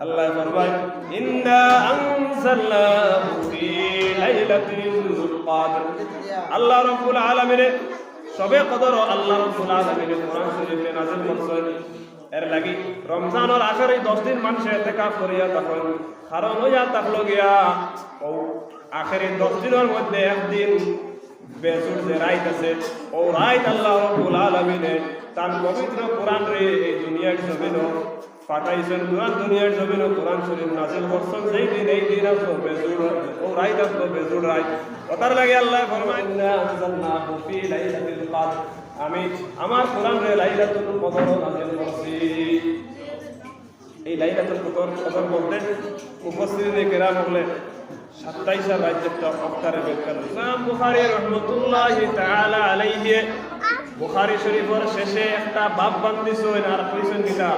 আল্লাহ ফরমায় ইন্না আনজালনাহু ফি লাইলাতিল কদর। আল্লাহ রাব্বুল আলামিন সবে কদর আল্লাহ রাব্বুল আলামিন কোরআন শরীফে নাযিল করছেন। এর লাগি রমজানের আখের 10 দিন মানুষে ইতিকাফ করিয়া তখন কারণ হইয়া থাকলো গিয়া ও আখের 10 দিনের মধ্যে একদিন বেজুর যে রাইত আছে ও রাইত আল্লাহ রাব্বুল আলামিন তার পবিত্র কোরআন রে এই দুনিয়ার জমিনে পাঠাইছেন। কোরআন দুনিয়ার জমিনে কোরআন শরীফ নাযিল করছেন। সেই দিন এই দিন আসলো বেজুর ও রাইত আসলো বেজুর রাইত। ওটার লাগে আল্লাহ ফরমায় ইন্না আনজালনাহু ফি লাইলাতিল কদর। আমি আমার কোরআন রে লাইলাতুল কদর নাযিল করছি। এই লাইলাতুল কদর বলতে মুফাসসিরিনে কেরাম বলে 27 রাজ্যটা অক্তারে ব্যাখ্যা করেন। ইমাম বুখারী রাহমাতুল্লাহি তাআলা আলাইহি বুখারী শরীফের শেষে একটা বাব বান্দিছেন আর কইছেন কিটা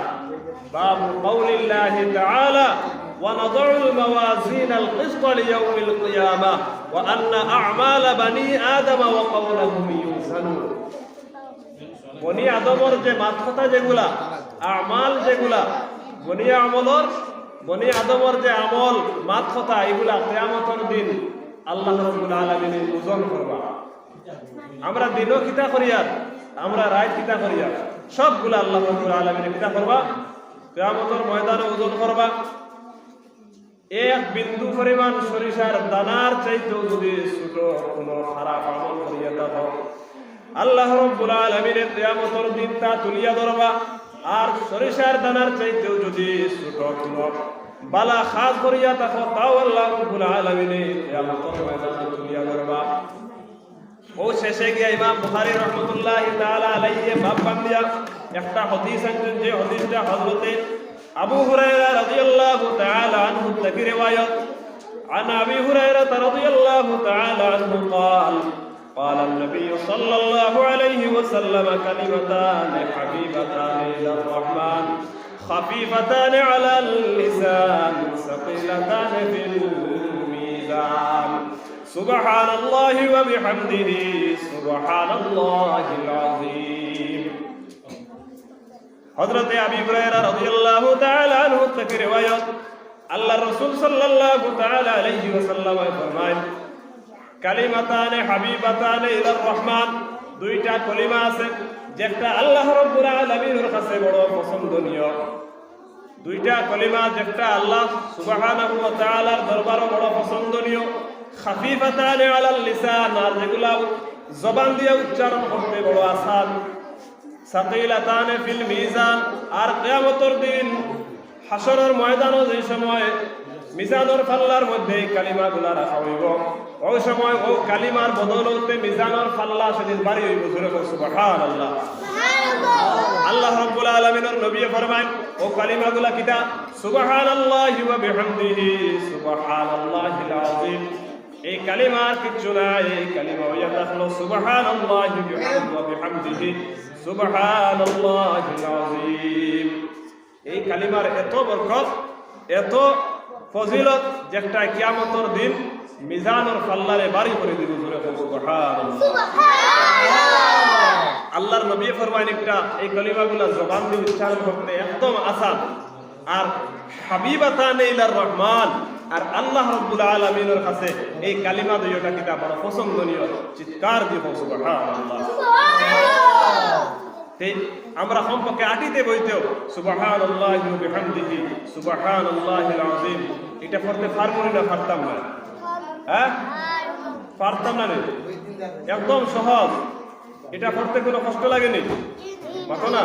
বাব কাউলিল্লাহি তাআলা ওয়া নাযউল মাওয়াজিনাল কিসত লিয়াউমিল কিয়ামাহ ওয়া আন্না আ'মাল বানি আদম ওয়া কাওলাহুম ইউসানুন। বনি আদমের যে মাথা যেগুলা আমাল যেগুলা বনি আদমের যে আমল মাত কথা এগুলা কিয়ামতের দিন আল্লাহ রাব্বুল আলামিন ওজন করবা। আমরা দিনও কিতা করিয়া আমরা রাত কিতা করিয়া সবগুলা আল্লাহ রাব্বুল আলামিন কিতা করবা কিয়ামতের ময়দানে ওজন করবা। এক বিন্দু পরিমাণ সরিষার দানার চাইতেও যদি ছোট কোনো খারাপ আমল করিয়া থাকো আল্লাহ রাব্বুল আলামিন কিয়ামতের দিন তা তুলিয়া ধরবা। আর সরিষার দানার চাইতেও যদি ছোট কোনো বালা খাস করিয়া থাকো তাও আল্লাহ রাব্বুল আলামিন কিয়ামতের ময়দানে তুলিয়া ধরবা। ও শেষে গিয়া ইমাম বুখারী রাহমাতুল্লাহি তাআলা আলাইহি বাব বান্দিয়া একটা হাদিস আনছেন। যে হাদিসটা হযরতে আবু হুরায়রা রাদিয়াল্লাহু তাআলা আনহু থেকে riwayat عن ابي هريره رضي الله تعالى عنه قال قال النبي صلى الله عليه وسلم كلمتان حبيبتان الى الرحمن خفيفتان على اللسان ثقيلتان في الميزان سبحان الله وبحمده سبحان الله العظيم। হযরত আবু হুরায়রা রাদিয়াল্লাহু তাআলা আনহু থেকে riwayat আল্লাহর রাসূল সাল্লাল্লাহু তাআলা আলাইহি ওয়াসাল্লাম ফরমায় কালিমাতানে হাবিবাতানে ইলার রহমান। দুইটা কলিমা আছে যেটা আল্লাহ রাব্বুল আলামিনের কাছে বড় পছন্দনীয়। দুইটা কলিমা যেটা আল্লাহ সুবহানাহু ওয়া তাআলার দরবারে বড় পছন্দনীয়। খাফিফাতানে আলাল লিসান, আর যেগুলা জবান দিয়ে উচ্চারণ করতে বড় আসান। সাকিলাতানে ফিল মিজান, আর কিয়ামতের দিন হাসরের ময়দানে যে সময় মিজানের পাল্লার মধ্যে কালিমাগুলা রাখা হইব ওই সময় ও কালিমার বদলতে মিজানের পাল্লা সেদিন বাড়ি হইব। সুবহানাল্লাহ। আল্লাহ রাব্বুল আলামিনের নবী ফরমায় ও কালিমাগুলা কিটা সুবহানাল্লাহি ওয়া বিহামদিহি সুবহানাল্লাহিল আযীম। এই কালিমার কিছু নাই, এই কালিমা হইয়া থাকলো সুবহানাল্লাহি ওয়া বিহামদিহি সুবহানাল্লাহিল আযীম। এই কালিমার এত বরকত এত ফজিলত যেটা কিয়ামতের দিন মিজানের পাল্লারে বাড়ি করে দিব। আল্লাহর নবী ফরমায় একটা এই কালিমাগুলা জবান দিয়ে উচ্চারণ করতে একদম আসান। আর হাবিবাতানে ইলার রহমান, আর আল্লাহ রাব্বুল আলামিনের কাছে এই কালিমা দুইটা কিতা বড় পছন্দনীয়। চিৎকার দিব সুবহানাল্লাহ। আমরা কমপক্ষে আটিতে বইতেও সুবহানাল্লাহি ওয়া বিহামদিহি সুবহানাল্লাহিল আযীম এটা পড়তে পারবো না? পারতাম না? পারতাম না? একদম সহজ। এটা পড়তে কোনো কষ্ট লাগেনি? কত না?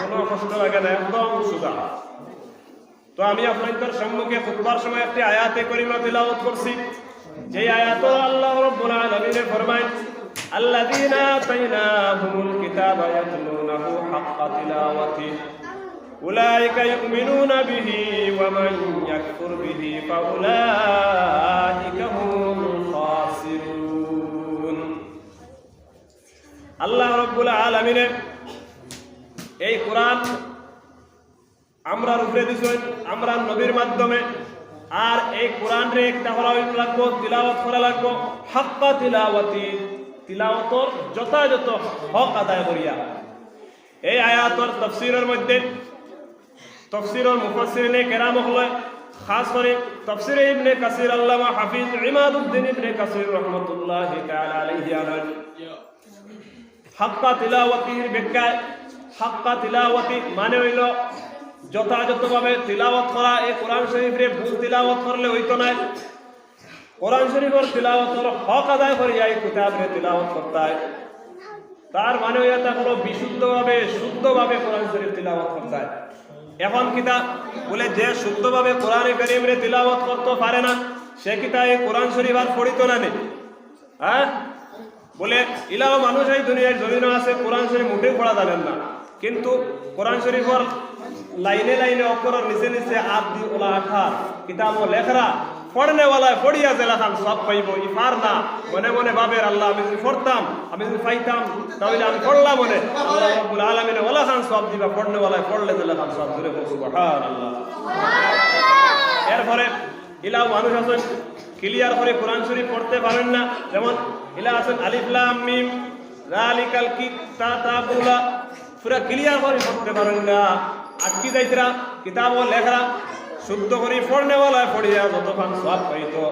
কোনো কষ্ট লাগে না, একদম সোজা। তো আমি আপনাদের সম্মুখে খুতবার সময় একটি আয়াতে কারিমা তিলাওয়াত করছি। যে আয়াত আল্লাহ রাব্বুল আলামিন ফরমায় الذين آتيناهم الكتاب يتلونه حق تلاوته أولئك يؤمنون به ومن يكفر به فأولئك هم الخاسرون। আল্লাহ রাব্বুল আলামিন এই কোরআন আমরার উপরে দিছেন আমরা নবীর মাধ্যমে। আর এই কোরআন রে একটা করা লাগবো, তিলাওয়াত করা লাগবো হাক্কা তিলাওয়াতি, তিলাওয়াতর যথাযথ হক আদায় করিয়া। এই আয়াতের তাফসীরের মধ্যে তফসিরর মুফাসসিরিনে কেরাম হলে খাস করে তফসির ইবনে কাসির আল্লামা হাফিজ ইমাদউদ্দিন ইবনে কাসির রাহমাতুল্লাহি তাআলা আলাইহি আলান হাক্কা তিলাওয়াতির ব্যাখ্যায় হাক্কা তিলাওয়াতি মানে হইল যথাযথভাবে তিলাওয়াত করা। এই কোরআন শরীফে ভুল তিলাওয়াত করলে হইতো না। কোরআন শরীফের তিলাওয়াতের হক আদায় করে এই কিতাবের তিলাওয়াত করতে হয়। তার মানে এটা হলো বিশুদ্ধভাবে শুদ্ধভাবে কোরআন শরীফ তিলাওয়াত করতে হয়। এখন কিতা বলে যে শুদ্ধভাবে কোরআনে কারীমের তিলাওয়াত করতে পারে না সে কিতা এই কোরআন শরীফ আর পড়িতো না হ্যাঁ বলে ইলাও মানুষ এই দুনিয়ার জমিনে আছে কোরআন শরীফ মোটেই পড়া জানেন না, কিন্তু কোরআন শরীফের লাইনে লাইনে অক্ষরের নিচে নিচে আদ দি ওলা আঠা কিতাব ও লেখরা পড়নে ওয়ালায় পড়িয়া যে লেখান সব পাইব ইফার না মনে মনে ভাবের আল্লাহ আমি যদি পড়তাম আমি যদি পাইতাম তাহলে আমি পড়লাম মনে আল্লাহ রাব্বুল আলামিন ওলা খান সব দিবা পড়নে ওয়ালায় পড়লে যে লেখান সব ধরে সুবহানাল্লাহ। এরপরে ইলাও মানুষ আছেন ক্লিয়ার করে কোরআন শরীফ পড়তে পারেন না, যেমন ইলা আছেন আলিফ লাম মিম যালিকাল কিতাবুলা পুরা ক্লিয়ার করে পড়তে পারেন না, আটকি যাইতরা কিতাব ও লেখরা শুদ্ধ করে পড়নে ওয়ালায় পড়িয়া যতক্ষণ সব পাইতো।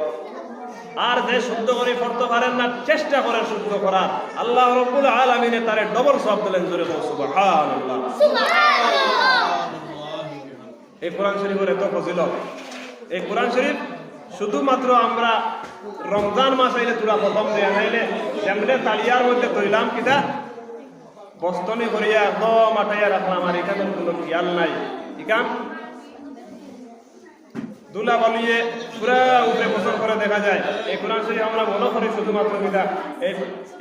আর যে শুদ্ধ করে পড়তে পারেন না চেষ্টা করে শুদ্ধ করার আল্লাহ রাব্বুল আলামিন তারে ডবল সব দিলেন জোরে সুবহানাল্লাহ। এই কোরআন শরীফের এত ফজিলত। এই কোরআন শরীফ শুধুমাত্র আমরা রমজান মাস আইলে তোরা প্রথম দিয়ে আনাইলে যেমনি তালিয়ার মধ্যে তৈলাম কিতা বস্তনি করিয়া একদম আটাইয়া রাখলাম আর এখানে কোনো খেয়াল নাই ইকাম দুলা বলিয়ে পুরা উপরে পছন্দ করে দেখা যায়। এই কোরআন শরীফ আমরা মনে করি শুধুমাত্র কিতা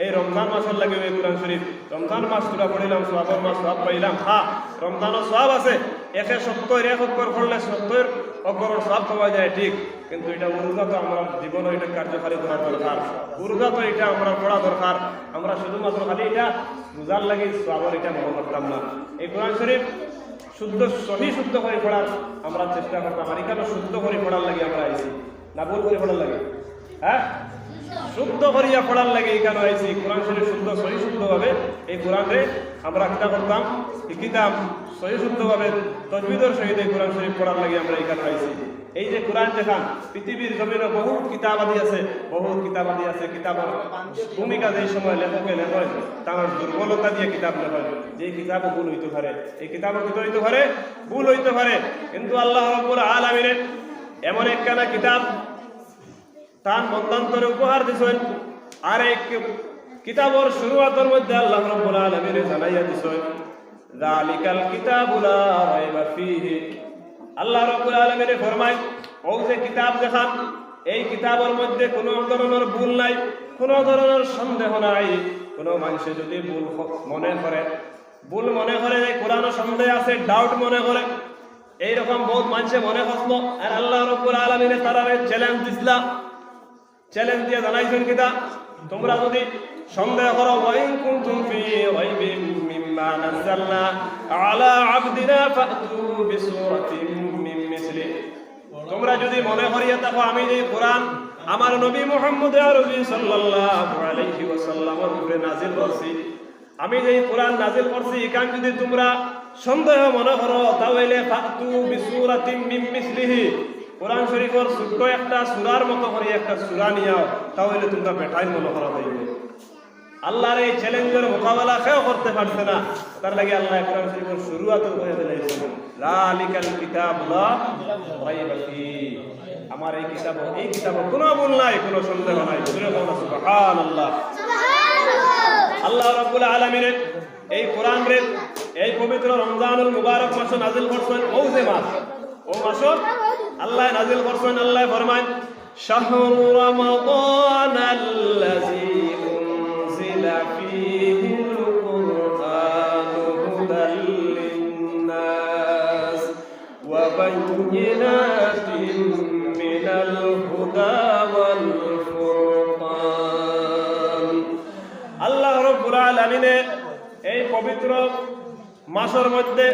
এই রমজান মাসের লাগে এই কোরআন শরীফ রমজান মাস তোরা পড়িলাম সওয়াবের মাস সওয়াব পাইলাম। হ্যাঁ রমজানের সওয়াব আছে 170 এক অক্ষর পড়লে 70 অক্ষরের সওয়াব পাওয়া যায় ঠিক, কিন্তু এটা উর্দা তো আমরা জীবনে এটা কার্যকারী করা দরকার। উর্দা তো এটা আমরা পড়া দরকার। আমরা শুধুমাত্র খালি এটা বুঝার লাগে সওয়াবের এটা মনে করতাম না। এই কোরআন শরীফ শুদ্ধ সহি শুদ্ধ করে পড়ার আমরা চেষ্টা করতাম। আর এখানে শুদ্ধ করে পড়ার লাগে আমরা আইছি না ভুল করে পড়ার লাগে? হ্যাঁ শুদ্ধ করিয়া পড়ার লাগে এখানে আইছি। কোরআন শরীফ শুদ্ধ সহি শুদ্ধভাবে এই কোরআনে আমরা কিতা করতাম এই কিতাব সহি শুদ্ধভাবে তাজবিদের সহিত এই কোরআন শরীফ পড়ার লাগে আমরা এখানে আইছি। এই যে কোরআন দেখান পৃথিবীর জমিনে বহুত কিতাব আদি আছে, বহুত কিতাব আদি আছে। কিতাবের ভূমিকা যেই সময় লেখকে লেখেন তার দুর্বলতা দিয়ে কিতাব লেখেন, যে কিতাবও ভুল হইতে পারে, এই কিতাবও কি হইতে পারে ভুল হইতে পারে, কিন্তু আল্লাহ রাব্বুল আলামিন এমন একখানা কিতাব তার মতান্তরে উপহার দিছেন। আর এই কিতাবের শুরুয়াতের মধ্যে আল্লাহ রাব্বুল আলামিন জানাইয়া দিছেন যালিকাল কিতাবু লা রাইবা ফীহি। আল্লাহ রাব্বুল আলামিন ফরমায় ও যে কিতাব দেখান এই কিতাবের মধ্যে কোনো ধরনের ভুল নাই, কোনো ধরনের সন্দেহ নাই। কোনো মানুষ যদি ভুল মনে করে যে কোরআনে সন্দেহ আছে ডাউট মনে করে এইরকম বহুত মানুষে মনে করলো। আর আল্লাহ রাব্বুল আলামিন তারা চ্যালেঞ্জ দিছিলা, চ্যালেঞ্জ দিয়ে জানাইছেন কিতা তোমরা যদি সন্দেহ করো ওয়াইন কুনতুম ফি রাইবিম মিম্মা নাযালনা আলা আবদিনা ফাতু বিসূরাতিন মিন মিসলি। তোমরা যদি মনে করিয়া থাকো আমি যে কোরআন আমার নবী মুহাম্মদ আরবি সাল্লাল্লাহু আলাইহি ওয়াসাল্লামের উপরে নাযিল করছি, আমি যে কোরআন নাযিল করছি এখান যদি তোমরা সন্দেহ মনে করো তাহলে ফাতু বিসূরাতিন মিন মিসলিহি কোরআন শরীফের ছোট্ট একটা সূরার মতো করে একটা সূরা নিয়াও তাহলে তোমরা বেঠাই মনে করা যাইবে। আল্লাহর এই চ্যালেঞ্জের মোকাবেলা কেউ করতে পারছে না, তার লাগে আল্লাহ কোরআন শরীফের শুরুয়াত করে দিয়েছেন যালিকাল কিতাবু লা রাইবা ফীহি। আমার এই কিতাবে কোনো ভুল নাই, কোনো সন্দেহ নাই। সুবহানাল্লাহ আল্লাহ রাব্বুল আলামিন এই কোরআন রে এই পবিত্র রমজানুল মুবারক মাসে নাযিল করছেন। ও যে মাস ও মাস আল্লাহ নাযিল করছেন। আল্লাহ ফরমান শাহরু রমাদানাল্লাযী উনজিলা ফীহিল কুরআনু হুদাল লিন্নাস ওয়া বায়িনাতিন মিনাল হুদা ওয়াল ফুরকান। আল্লাহ রাব্বুল আলামিন এই পবিত্র মাসের মধ্যে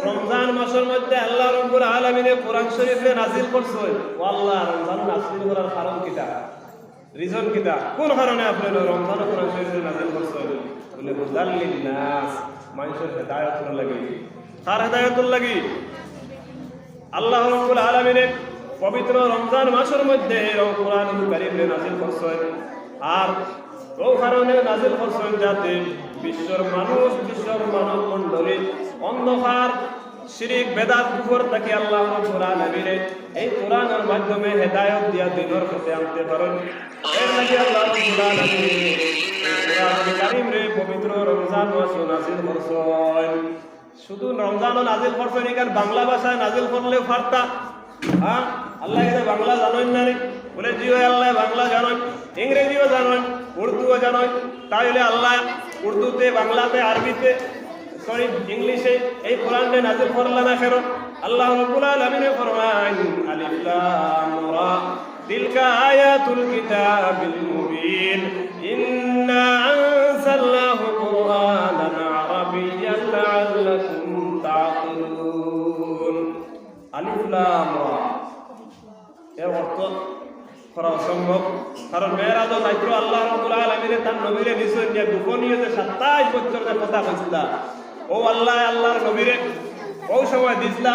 রমজান মাসের মধ্যে আল্লাহ রাব্বুল আলামিন কোরআন শরীফে নাযিল করছেন। আল্লাহ রমজান নাযিল করার কারণ কিটা, রিজন কিটা, কোন কারণে আপনি রমজান কোরআন শরীফে নাযিল করছেন? বলে হুদাল লিন্নাস, মানুষের হেদায়েতের লাগি। কার হেদায়েতের লাগি? আল্লাহ রাব্বুল আলামিন পবিত্র রমজান মাসের মধ্যে কোরআনুল কারীম নাযিল করছেন আর ও কারণে নাযিল করছেন যাতে বিশ্বের মানব মণ্ডলী অন্ধকার শিরিক বেদাত কুফর থেকে আল্লাহ রাব্বুল আলামিন এই কোরআনের মাধ্যমে হেদায়েত দিয়া দিনের পথে আনতে পারেন। এর লাগি আল্লাহ রাব্বুল আলামিন কোরআনুল কারীম রে পবিত্র রমজান মাসে নাযিল করছেন। শুধু রমজানও নাযিল করছেন এখানে বাংলা ভাষায় নাযিল করলেও পারতা। হ্যাঁ, আল্লাহ এটা বাংলা জানেন না রে? বলে জি ভাই আল্লাহ বাংলা জানেন, ইংরেজিও জানেন, উর্দুও জানেন। তাহলে আল্লাহ উর্দুতে, বাংলাতে, আরবিতে, সরি ইংলিশে এই কোরআনটা নাযিল করলেন না কেন? আল্লাহ রাব্বুল আলামিন ফরমান আলিফ লাম রা তিলকা আয়াতুল কিতাবিল মুবিন ইন্না আনজালনাহু কুরআনান আরাবিয়্যান লাআল্লাকুম তা'কিলুন। আলিফ লাম রা এর অর্থ করা অসম্ভব, কারণ মেরাজ রাত্র আল্লাহ রাব্বুল আলামিন তার নবীরে নিশ্চয় নিয়ে গোপনীয়তে 27 বছরের কথা কইছিলা। ও আল্লাহ আল্লাহর নবীরে ওই সময় দিছিলা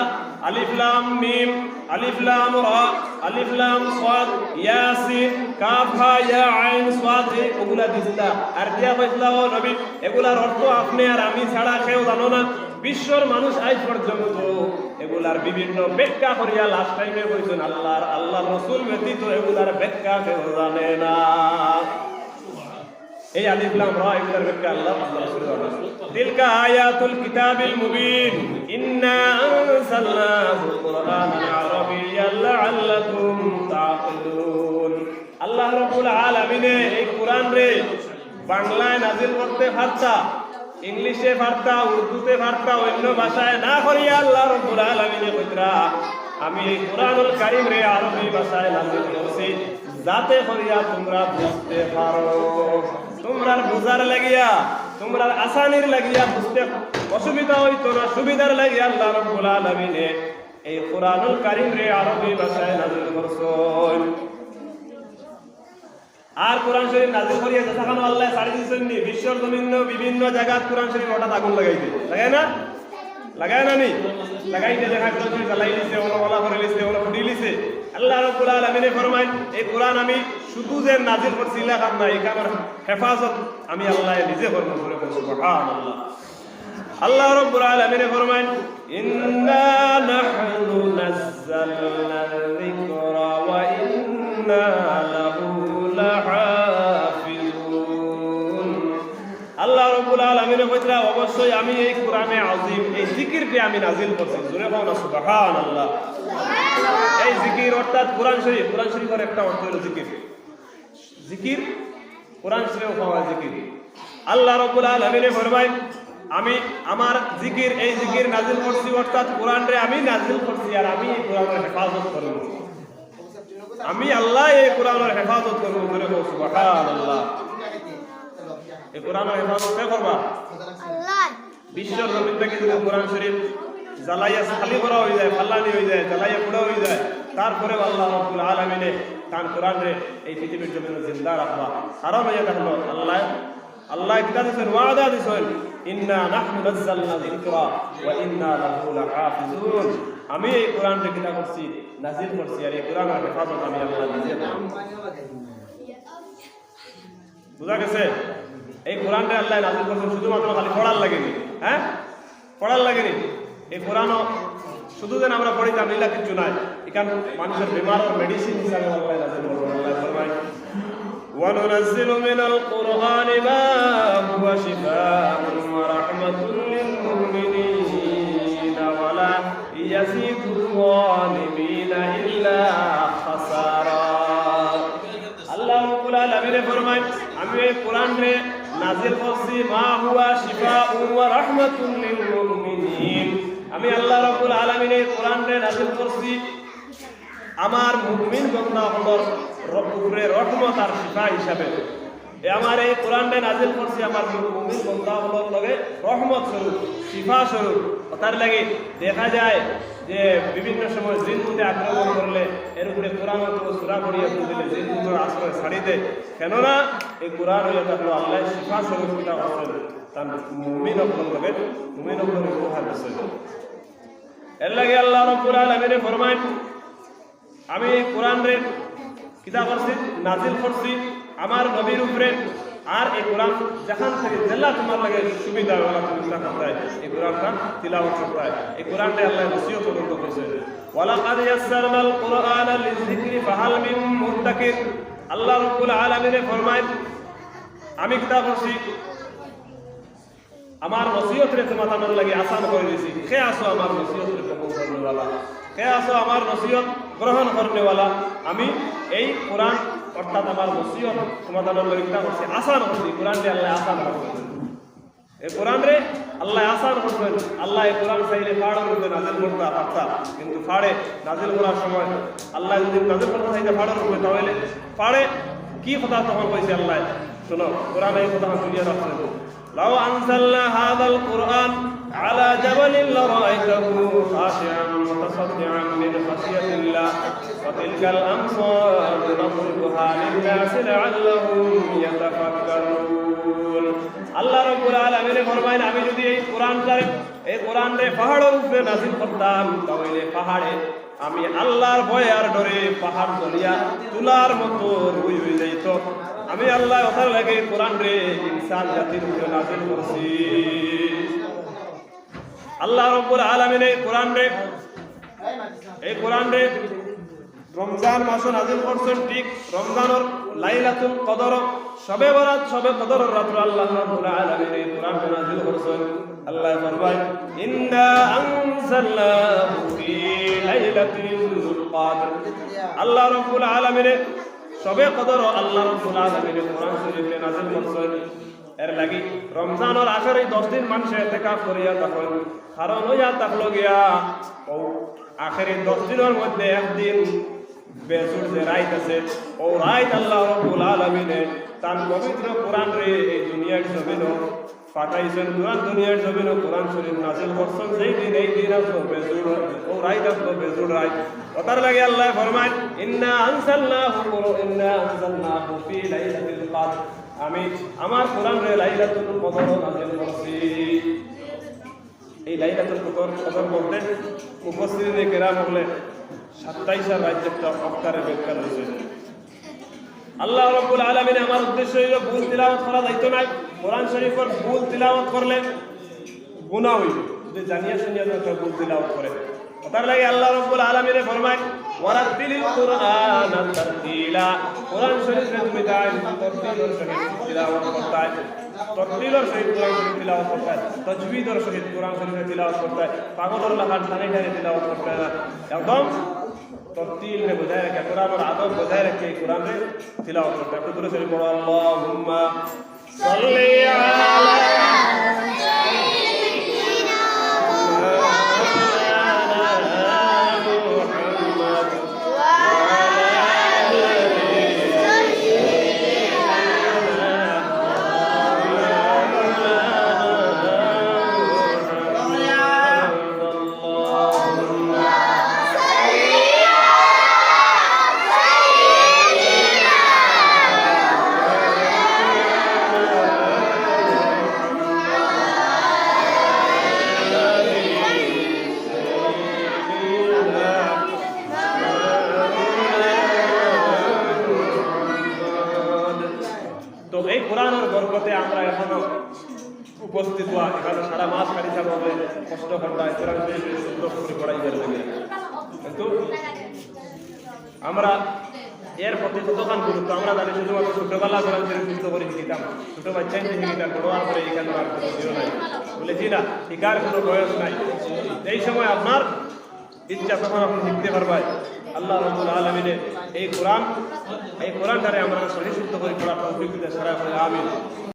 আলিফ লাম মিম, আলিফ লাম রা, আলিফ লাম সাদ, ইয়াসিন, কাফ হা ইয়া আইন সাদ, এগুলা দিছিলা। আর দিয়া কইছিলা ও নবী এগুলার অর্থ আপনি আর আমি ছাড়া কেউ জানো না। বিশ্বর মানুষ আজ পর্যন্ত এগুলার বিভিন্ন ব্যাখ্যা করিয়া লাস্ট টাইমে কইছেন আল্লাহ রাসূল ব্যতীত এগুলার ব্যাখ্যা কেউ জানে না। এই আলিফ লাম রা এগুলার ব্যাখ্যা আল্লাহ রাসূল জানেন। তিলকা আয়াতুল কিতাবিল মুবিন ইন্না আনজালনাহু কুরআনান আরাবিয়্যান লাআল্লাকুম তা'কিলুন। আল্লাহ রাব্বুল আলামিন এই কোরআন রে বাংলায় নাযিল করতে পারতা, ইংলিশে পারতা, উর্দুতে পারতা, অন্য ভাষায় না করিয়া আল্লাহ রাব্বুল আলামিন কইতরা আমি এই কোরআনুল কারীম রে আরবি ভাষায় নাযিল করছি যাতে করিয়া তোমরা বুঝতে পারো। তোমরা বুঝার লাগিয়া, তোমরা আসানির লাগিয়া বুঝতে অসুবিধা হইতো না, সুবিধার লাগিয়া আল্লাহ রাব্বুল আলামিন এই কোরআনুল কারীম রে আরবি ভাষায় নাযিল করছেন। আর কোরআন শরীফ নাযিল করিয়া যখন আল্লাহ ছাড়ি দিয়েছেন নি বিশ্বের জমিন বিভিন্ন জায়গায় কোরআন শরীফ হঠাৎ আগুন লাগাইতে লাগায় না? লাগায় না নি? লাগাইতে দেখা কোরআন শরীফ জ্বালাই দিছে, ওলা করে লিছে, ওলা ফুটি লিছে। আল্লাহ রাব্বুল আলামিন ফরমায় এই কোরআন আমি শুধু যে নাযিল করছি লেখা না, এখানে হেফাজত আমি আল্লাহ নিজে করব। সুবহানাল্লাহ। আল্লাহ রাব্বুল আলামিন ফরমায় ইন্না নাহনু নাযালনা যিকরা ওয়া ইন্না লাহু লাহাফিজুন। আল্লাহ রাব্বুল আলামিন কইতরা অবশ্যই আমি এই কোরআনে আযীম এই জিকিরকে আমি নাযিল করছি। জোরে বলো না সুবহানাল্লাহ। এই জিকির অর্থাৎ কোরআন শরীফ, কোরআন শরীফের একটা অর্থ হলো জিকির। জিকির কোরআন শরীফে পাওয়া জিকির। আল্লাহ রাব্বুল আলামিন ফরমায় আমি আমার জিকির এই জিকির নাযিল করছি অর্থাৎ কোরআনরে আমি নাযিল করছি আর আমি এই কোরআনের হেফাজত করব। আমি আল্লাহ এই কোরআনের হেফাজত করব। জোরে বলো সুবহানাল্লাহ। এই কোরআনের হেফাজত কে করবা? আল্লাহ। বিশ্বের জমিন থেকে যদি কোরআন শরীফ জ্বালাইয়া খালি করা হয়ে যায়, ফাল্লানি হয়ে যায়, জ্বালাইয়া পুড়া হয়ে যায়, তারপরে আল্লাহ রাব্বুল আলামিন তার কোরআনে এই পৃথিবীর জমিনে জিন্দা রাখবা। কারণ এটা হলো আল্লাহ কিতা দিয়েছেন, ওয়াদা দিয়েছেন ইন্না নাহনু নাযালনা যিকরা ওয়া ইন্না লাহু লাহাফিজুন। আমি এই কোরআনকে কিতা করছি, নাযিল করছি আর এই কোরআনের হেফাজত আমি আল্লাহ নিজে করব। বুঝা গেছে? এই কোরআনটা আল্লাহ নাযিল করছেন শুধুমাত্র খালি পড়ার লাগেনি। হ্যাঁ, পড়ার লাগেনি। এই কোরআনও শুধু যেন আমরা পড়িতাম এলা কিছু নাই, এখান মানুষের বেমার মেডিসিন হিসাবে আল্লাহ নাযিল করছেন। আল্লাহ ফরমায় وَنُنَزِّلُ مِنَ الْقُرْآنِ مَا هُوَ شِفَاءٌ وَرَحْمَةٌ لِلْمُؤْمِنِينَ وَلَا يَزِيدُ الظَّالِمِينَ إِلَّا خَسَارًا। আল্লাহ রাব্বুল আলামিন ফরমায় আমি এই কোরআনে নাযিল করছি মা হুয়া শিফাউন ওয়া রাহমাতুন লিল মুমিনিন। আমি আল্লাহ রাব্বুল আলামিন এই কোরআনে নাযিল করছি আমার মুমিন বান্দাদের উপরে রহমত আর শিফা হিসাবে। আমার এই কোরআনটা নাযিল করছি আমার মুমিন বান্দাদের লগে রহমত স্বরূপ, শিফা স্বরূপ। তার লাগে দেখা যায় যে বিভিন্ন সময় জিনগুলো আক্রমণ করলে এর উপরে কোরআন সূরা পড়িয়ে দিলে জিনগুলোর আশ্রয় ছাড়ি দেয়। কেননা এই কোরআন হইয়া থাকলো আল্লাহ শিফা স্বরূপ তার মুমিন লগে, মুমিন উপহার দিয়েছেন। এর লাগে আল্লাহ রাব্বুল আলামিন ফরমায় আমি কোরআন রে কিতাব করছি নাজিল করছি আমার নবীর উপরে আর এই কোরআন যেখান থেকে জেলা তোমার লাগে সুবিধা ওলা তুমি করতে হয় এই কোরআনটা তিলাওয়াত করতে হয় এই কোরআনটা আল্লাহ নসিহত পর্যন্ত করছে ওয়ালাকাদ ইয়াসসারনাল কুরআনা লিযিকরি ফাহাল মিন মুদ্দাকির আল্লাহ রাব্বুল আলামিন ফরমায় আমি কিতাব করছি আমার নসিহত রে তোমাদের লাগি আসান করে দিয়েছি কে আসো আমার নসিহত রে কবুল করনে वाला কে আসো আমার নসিহত গ্রহণ করনে वाला আমি এই কোরআন অর্থাৎ আমার নসিহত তোমাদের লাগি কিতাব করছি আসান করছি কোরআন রে আল্লাহ আসান করছে এই কোরআন রে আল্লাহ আসান করছেন আল্লাহ এই কোরআন চাইলে ফাড়ের উপরে নাজিল করতে পারতা কিন্তু ফাড়ে নাজিল করার সময় আল্লাহ যদি নাজিল করতে চাইতে ফাড়ের উপরে তাহলে ফাড়ে কি কথা তখন কইছে আল্লাহ শুনো কোরআন এই কথা দুনিয়া রাখছে لو أنزلنا هذا القرآن على جبل لرأيته خاشعا متصدعا من خشية الله وتلك الأمثال نضربها للناس لعلهم يتفكرون الله رب العالمين فرمائن আমি যদি এই কোরআন রে পাহাড়ের উপরে নাযিল করতাম তাহলে পাহাড়ে আমি আল্লাহর ভয় আর ডরে পাহাড় দলিয়া তুলার মতো রুই হয়ে যাইত আমি আল্লাহ ওটার লাগে কোরআন রে ইনসান জাতির উপরে নাযিল করছি আল্লাহ রাব্বুল আলামিন এই কোরআন রে রমজান মাসে নাযিল করছেন ঠিক রমজানের লাইলাতুল কদর শবে বরাত শবে কদরের রাতে আল্লাহ রাব্বুল আলামিন এই কোরআন নাযিল করছেন আল্লাহ ফরমায় ইন্না আনজালনাহু ফি লাইলাতুল কদর আল্লাহ রাব্বুল আলামিন শবে কদর আল্লাহ রাব্বুল আলামিন কোরআন শরীফে নাযিল করছেন এর লাগি রমজানের আখের এই 10 দিন মানুষ ইতিকাফ করিয়া তখন কারণ হইয়া থাকলো গিয়া ও আখের এই 10 দিনের মধ্যে একদিন বেজুর যে রাত আছে ও রাত আল্লাহ রাব্বুল আলামিন তার পবিত্র কোরআন রে এই দুনিয়ার জমিনে পাঠাইছেন কোরআন দুনিয়ার জমিনে কোরআন শরীফ নাযিল করছেন সেই দিন এই দিন আসলো বেজুর ও রাত আসলো বেজুর রাত ওটার লাগে আল্লাহ ফরমায় ইন্না আনজালনাহু ফি লাইলাতুল কদর আমি আমার কোরআন রে লাইলাতুল কদর নাযিল করছি এই লাইলাতুল কদর বলতে উপস্থিত কেরাম হলে 27 রাজ্যটা অক্তারে ব্যাখ্যা হয়েছে আল্লাহ রাব্বুল আলামিন আমার উদ্দেশ্য হইল ভুল তিলাওয়াত করা যাইতো না কোরআন শরীফের ভুল তিলাওয়াত করলে গুনাহ হইবে যদি জানিয়া শুনিয়া কেউ ভুল তিলাওয়াত করে তার লাগে আল্লাহ রাব্বুল আলামিন ফরমায় ওয়ারাতিলিল কুরআনা তারতিলা কোরআন শরীফে তুমি তারতিলের সহিত তিলাওয়াত করতে হয় তরতিলের সহিত কোরআন শরীফ তিলাওয়াত করতে হয় তাজবীদের সহিত কোরআন শরীফে তিলাওয়াত করতে হয় পাগলের লেখার টানে টানে তিলাওয়াত করতে হয় একদম তরতিল में बजाय रखे कुरान और आदब बजाय रखे कुरान में तिलावत करते हैं पूरे से पढ़ो अल्लाहुम्मा सल्ली अला তো এই কোরআনের বরকতে আমরা এখনো উপস্থিত হওয়া এখানে সারা মাস কাটি থাকবে কষ্ট করতে হয় কোরআন সুন্দর করে পড়াই যাবে কিন্তু আমরা এর প্রতি কতখান গুরুত্ব আমরা জানি শুধুমাত্র ছোটবেলা কোরআন শরীফ মুক্ত করে শিখিতাম ছোট বাচ্চাই শিখিতাম বড় হওয়ার পরে এখানে আর কোনো জিও নাই বলেছি না শিকার কোনো বয়স নাই এই সময় আপনার ইচ্ছা তখন আপনি শিখতে পারবেন আল্লাহ রাব্বুল আলামিন এই কোরআনটারে আমরা সহি শুদ্ধ করে পড়ার তৌফিক দিতে সারা আমিন।